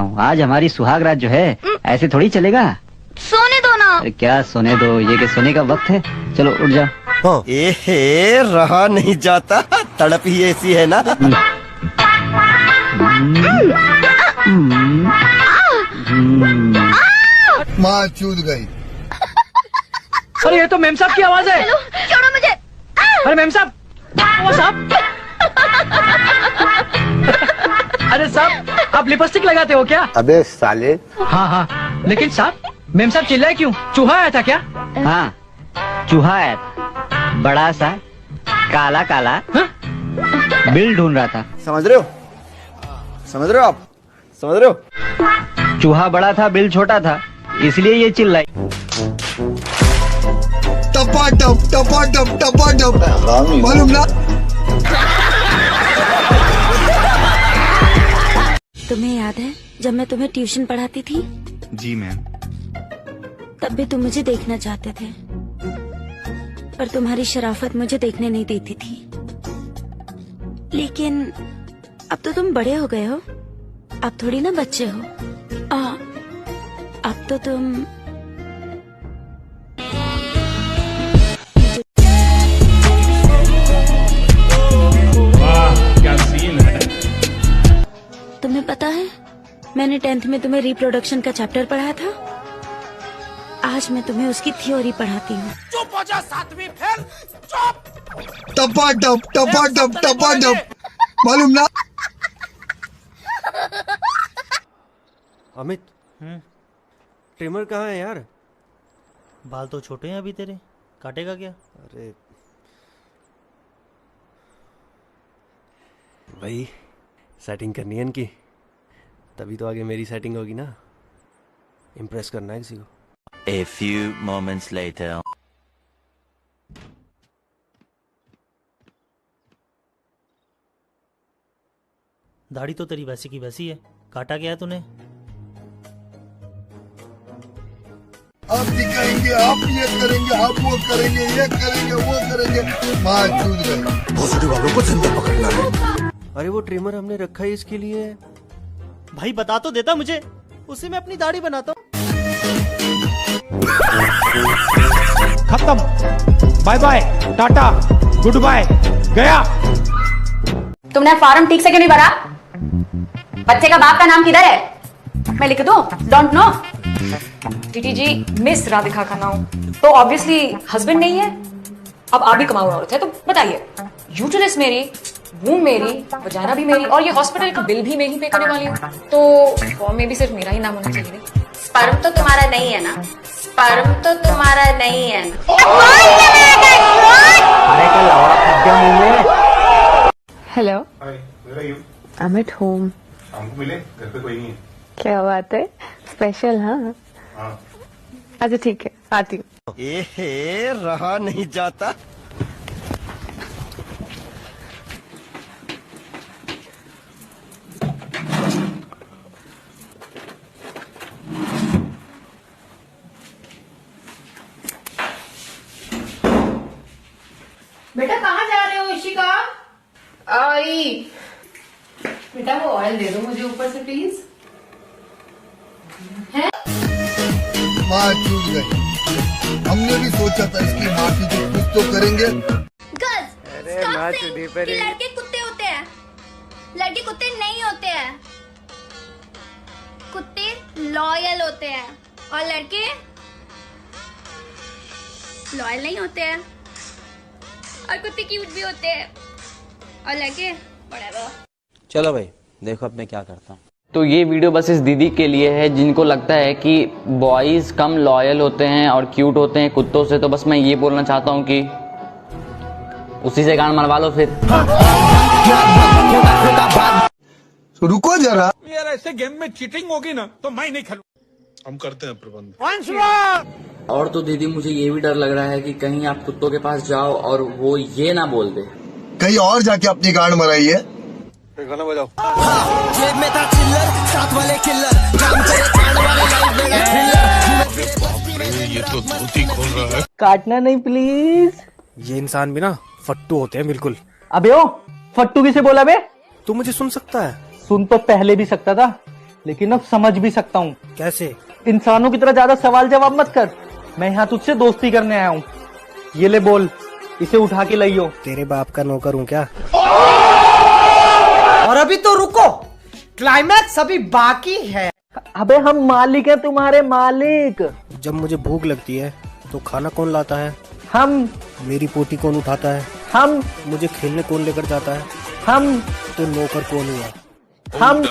आज हमारी सुहाग रात जो है ऐसे थोड़ी चलेगा। सोने दो ना। अरे क्या सोने दो, ये कि सोने का वक्त है। चलो उठ जाओ। हाँ। रहा नहीं जाता, तड़प ही ऐसी है ना। माँ चूत गई। अरे ये तो मेम साहब की आवाज है। छोड़ो मुझे। अरे मेम साहब, वो साहब। अरे साहब, आप लिपस्टिक लगाते हो क्या? अबे साले। हाँ हाँ, लेकिन साहब मेम साहब चिल्लाए क्यों? चूहा आया था क्या? हाँ, चूहा आया था, बड़ा सा, काला काला। हाँ? बिल ढूंढ रहा था। समझ रहे हो? समझ रहे हो आप? समझ रहे हो? चूहा बड़ा था, बिल छोटा था, इसलिए ये चिल्लाई। टपा टप मालूम ना। तुम्हें याद है जब मैं तुम्हें ट्यूशन पढ़ाती थी? जी मैम। तब भी तुम मुझे देखना चाहते थे, पर तुम्हारी शराफत मुझे देखने नहीं देती थी। लेकिन अब तो तुम बड़े हो गए हो, अब थोड़ी ना बच्चे हो। अब तो तुम क्या सीन है। तुम्हें पता है मैंने 10th में तुम्हें रिप्रोडक्शन का चैप्टर पढ़ाया था। आज मैं तुम्हें उसकी थ्योरी पढ़ाती हूँ। चुप हो जा, सातवीं फेल। चुप। टपा टप मालूम ना। अमित, ट्रिमर कहाँ है यार? बाल तो छोटे हैं अभी तेरे, काटेगा क्या? अरे भाई, सेटिंग करनी है इनकी, तभी तो आगे मेरी सेटिंग होगी ना। इम्प्रेस करना है किसी को। A few moments later. दाढ़ी तो तेरी वैसी की वैसी है, काटा क्या है तूने? आप दिखाएंगे, आप ये करेंगे, आप वो करेंगे, ये करेंगे, वो करेंगे। माँ चूत गई। भोसड़ी वालों को जिंदा पकड़ना है। अरे वो ट्रिमर हमने रखा है इसके लिए। भाई बता तो देता मुझे, उसी में अपनी दाढ़ी बनाता हूँ। खत्म, bye bye, tata, goodbye, गया। तुमने फॉर्म ठीक से क्यों नहीं भरा? बच्चे का बाप का नाम किधर है? मैं लिख दूं? Don't know. TT ji, miss Radhika का नाम तो ऑब्वियसली हस्बैंड नहीं है। अब आप भी कमाऊ औरत है तो बताइए, यूटेरस मेरी, वूम मेरी, वजाना भी मेरी, और ये हॉस्पिटल का बिल भी मैं ही पे करने वाली हूँ, तो फॉर्म में भी सिर्फ मेरा ही नाम होना चाहिए। स्पर्म तो तुम्हारा नहीं है ना? स्पर्म तो तुम्हारा नहीं है ना? अरे कल लौड़ा फट गया मुंह में। Hello, hi, I am at home. शाम को मिले, घर पे कोई नहीं है। क्या बात है, स्पेशल? हाँ हाँ। अच्छा ठीक है, आती हूँ। रहा नहीं जाता। बेटा कहाँ जा रहे हो इशिका? आई बेटा, वो ऑयल दे दो मुझे ऊपर से प्लीज। माँ चूत गई। हमने भी सोचा था इसकी माफी तो कुछ तो करेंगे। लड़के कुत्ते होते हैं, लड़के कुत्ते नहीं होते हैं। कुत्ते लॉयल होते हैं और लड़के लॉयल नहीं होते हैं। और कुत्ते क्यूट भी होते हैं और लड़के whatever। चलो भाई, देखो अब मैं क्या करता हूँ। तो ये वीडियो बस इस दीदी के लिए है जिनको लगता है कि बॉयज कम लॉयल होते हैं और क्यूट होते हैं कुत्तों से। तो बस मैं ये बोलना चाहता हूँ कि उसी से गान मरवा लो फिर। रुको जरा यार, ऐसे गेम में चीटिंग होगी ना तो मैं नहीं खेलूं। हम करते हैं प्रबंध। और तो दीदी मुझे ये भी डर लग रहा है कि कहीं आप कुत्तों के पास जाओ और वो ये ना बोल दे, कहीं और जाके अपनी गांड मराई है। गाना बजाओ। जेब में था चिल्लर, साथ वाले किल्लर, काम करे कांड वाले लाइफ में थ्रिलर। ये तो धोती खोल रहा है। काटना नहीं प्लीज। ये इंसान भी ना फट्टू होते हैं बिल्कुल। अबे ओ, फट्टू किसे बोला बे? तू मुझे सुन सकता है? सुन तो पहले भी सकता था, लेकिन अब समझ भी सकता हूँ। कैसे? इंसानों की तरह ज्यादा सवाल जवाब मत कर। मैं यहाँ तुझसे दोस्ती करने आया हूँ। ये ले बोल, इसे उठा के लाइयो। तेरे बाप का नौकर हूँ क्या? और अभी तो रुको, क्लाइमैक्स अभी बाकी है। अबे हम मालिक हैं, तुम्हारे मालिक। जब मुझे भूख लगती है तो खाना कौन लाता है? हम। मेरी पोटी कौन उठाता है? हम। मुझे खेलने कौन लेकर जाता है? हम। तो नौकर कौन हुआ? हम।